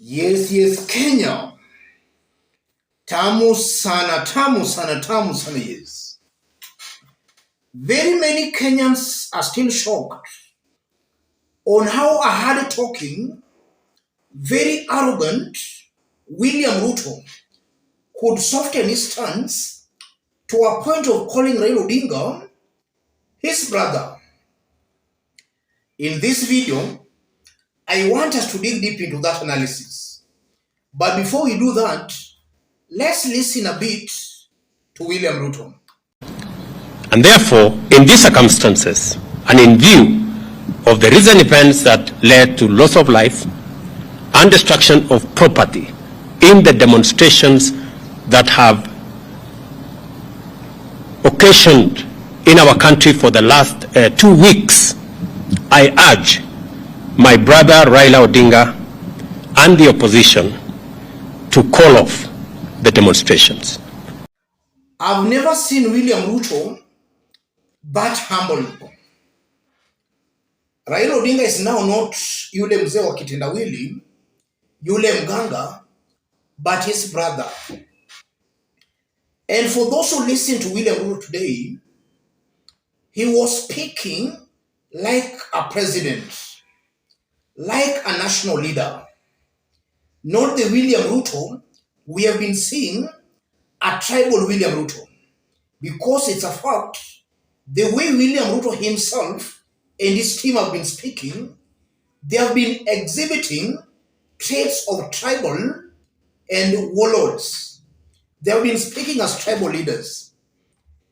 Yes, Kenya. Tamu sana, tamu sana, tamu sana, yes. Very many Kenyans are still shocked on how a hard-talking, very arrogant William Ruto could soften his stance to a point of calling Raila Odinga his brother. In this video, I want us to dig deep into that analysis. But before we do that, let's listen a bit to William Ruto. And therefore, in these circumstances, and in view of the recent events that led to loss of life and destruction of property in the demonstrations that have occasioned in our country for the last 2 weeks, I urge my brother Raila Odinga and the opposition to call off the demonstrations. I've never seen William Ruto that humble. Raila Odinga is now not yule mzee wa kitendawili, yule mganga, but his brother. And for those who listen to William Ruto today, he was speaking like a president, like a national leader. Not the William Ruto we have been seeing, a tribal William Ruto. Because it's a fact, the way William Ruto himself and his team have been speaking, they have been exhibiting traits of tribal and warlords. They have been speaking as tribal leaders.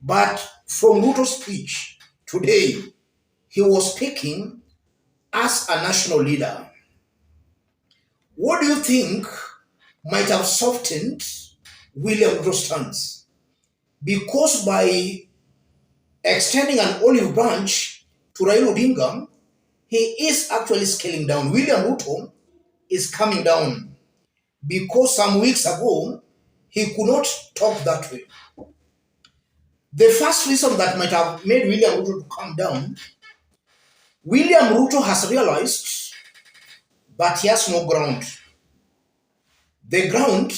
But from Ruto's speech today, he was speaking as a national leader. What do you think might have softened William Ruto's stance? Because by extending an olive branch to Raila Odinga, he is actually scaling down. William Ruto is coming down because some weeks ago, he could not talk that way. The first reason that might have made William Ruto to come down, William Ruto has realized that he has no ground. The ground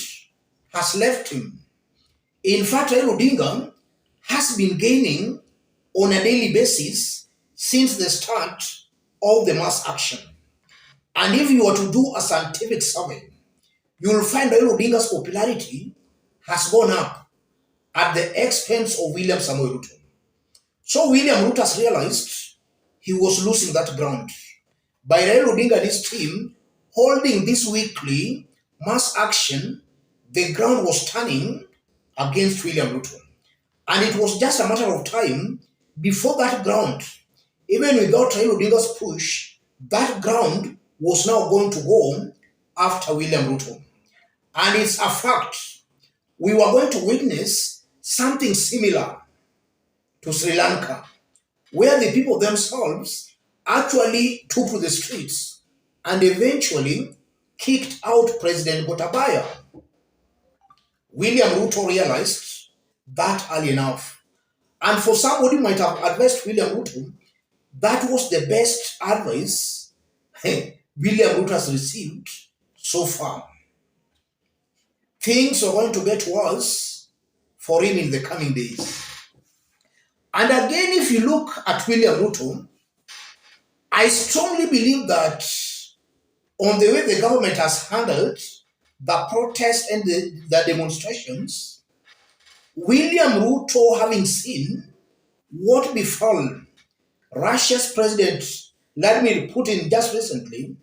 has left him. In fact, Raila Odinga has been gaining on a daily basis since the start of the mass action. And if you were to do a scientific survey, you will find Raila Odinga's popularity has gone up at the expense of William Samoei Ruto. So William Ruto has realized he was losing that ground. By Raila Odinga and his team holding this weekly mass action, the ground was turning against William Ruto. And it was just a matter of time before that ground, even without Raila Odinga's push, that ground was now going to go after William Ruto. And it's a fact. We were going to witness something similar to Sri Lanka, where the people themselves actually took to the streets and eventually kicked out President Gotabaya. William Ruto realized that early enough. And for somebody who might have advised William Ruto, that was the best advice William Ruto has received so far. Things are going to get worse for him in the coming days. And again, if you look at William Ruto, I strongly believe that on the way the government has handled the protests and the demonstrations, William Ruto, having seen what befell Russia's President Vladimir Putin just recently,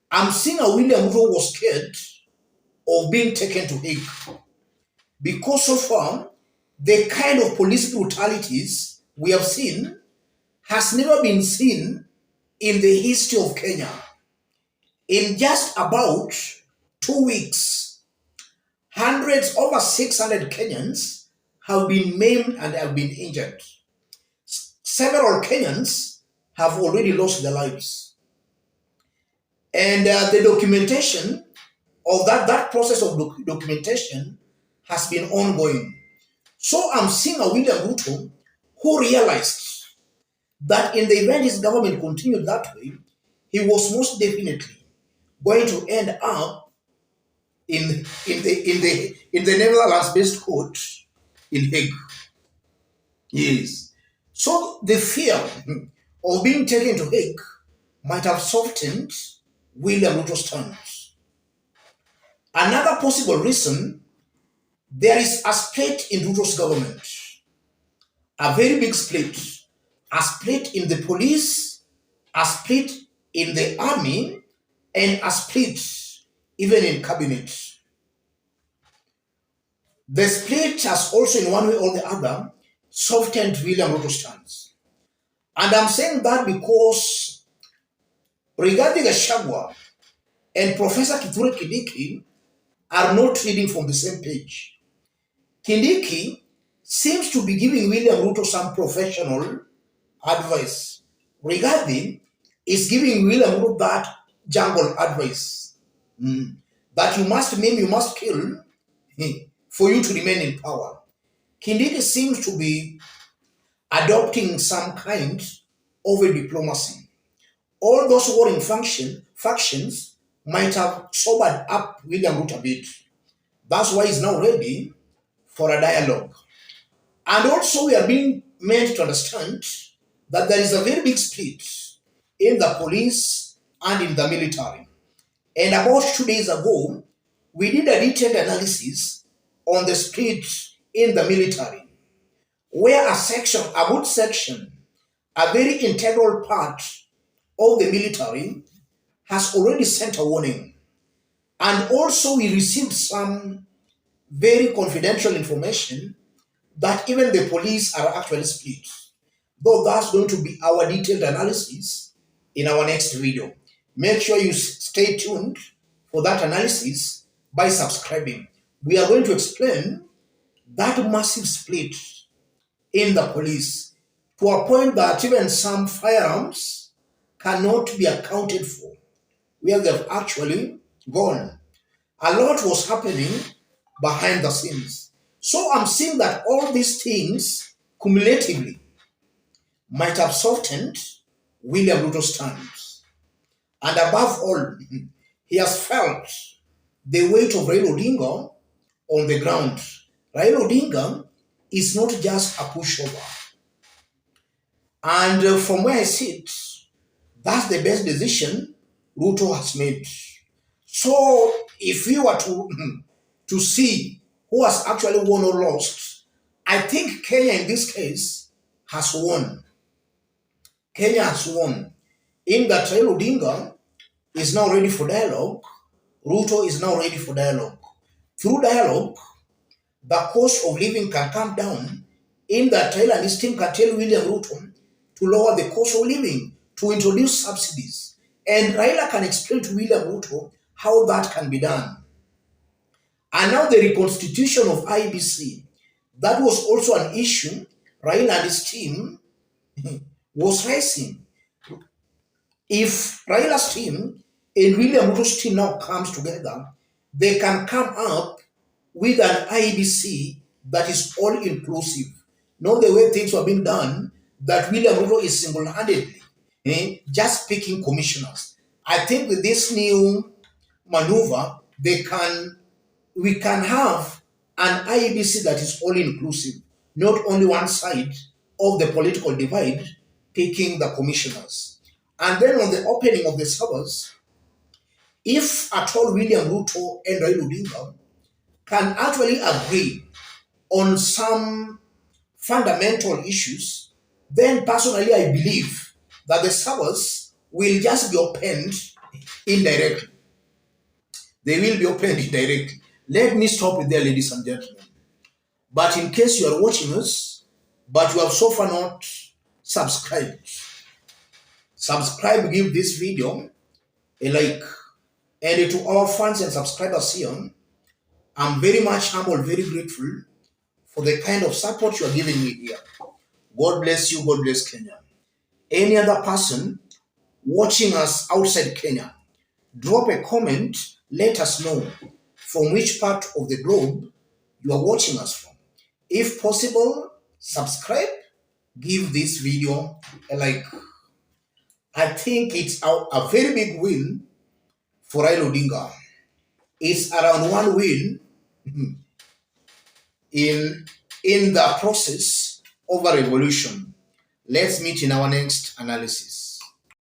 I'm seeing a William Ruto was scared of being taken to Hague. Because so far, the kind of police brutalities we have seen has never been seen in the history of Kenya. In just about 2 weeks, over 600 Kenyans have been maimed and have been injured. Several Kenyans have already lost their lives. And the documentation of that process of documentation has been ongoing. So I'm seeing a William Ruto who realized that in the event his government continued that way, he was most definitely going to end up in the Netherlands-based court in Hague. Yes. So the fear of being taken to Hague might have softened William Ruto's stance. Another possible reason, there is a split in Ruto's government, a very big split, a split in the police, a split in the army, and a split even in cabinet. The split has also, in one way or the other, softened William Ruto's stance. And I'm saying that because regarding Gachagua and Professor Kithure Kindiki are not reading from the same page. Kindiki seems to be giving William Ruto some professional advice. Regarding is giving William Ruto that jungle advice. That you must maim, you must kill for you to remain in power. Kindiki seems to be adopting some kind of a diplomacy. All those warring factions might have sobered up William Ruto a bit. That's why he's now ready for a dialogue. And also we are being made to understand that there is a very big split in the police and in the military. And about 2 days ago, we did a detailed analysis on the split in the military, where a good section, a very integral part of the military has already sent a warning. And also we received some very confidential information that even the police are actually split. Though that's going to be our detailed analysis in our next video. Make sure you stay tuned for that analysis by subscribing. We are going to explain that massive split in the police to a point that even some firearms cannot be accounted for, where they've actually gone. A lot was happening behind the scenes. So I'm seeing that all these things cumulatively might have softened William Ruto's stance. And above all, he has felt the weight of Raila Odinga on the ground. Raila Odinga is not just a pushover. And from where I sit, that's the best decision Ruto has made. So if we were to see who has actually won or lost, I think Kenya in this case has won. Kenya has won. In that Raila Odinga is now ready for dialogue, Ruto is now ready for dialogue. Through dialogue, the cost of living can come down, in that Raila and his team can tell William Ruto to lower the cost of living, to introduce subsidies. And Raila can explain to William Ruto how that can be done. And now the reconstitution of IBC, that was also an issue Raila and his team was raising. If Raila's team and William Ruto's team now comes together, they can come up with an IBC that is all-inclusive. Not the way things were being done, that William Ruto is single-handedly just picking commissioners. I think with this new maneuver, we can have an IBC that is all-inclusive, not only one side of the political divide picking the commissioners. And then on the opening of the servers, if at all William Ruto and Raila Odinga can actually agree on some fundamental issues, then personally I believe that the servers will just be opened indirectly. They will be opened indirectly. Let me stop with there, ladies and gentlemen. But in case you are watching us, but you have so far not subscribed, subscribe, give this video a like. And to our fans and subscribers here, I'm very much humble, very grateful for the kind of support you are giving me here. God bless you, God bless Kenya. Any other person watching us outside Kenya, drop a comment, let us know from which part of the globe you are watching us from. If possible, subscribe, give this video a like. I think it's a very big win for Raila Odinga. It's around one win in the process of a revolution. Let's meet in our next analysis.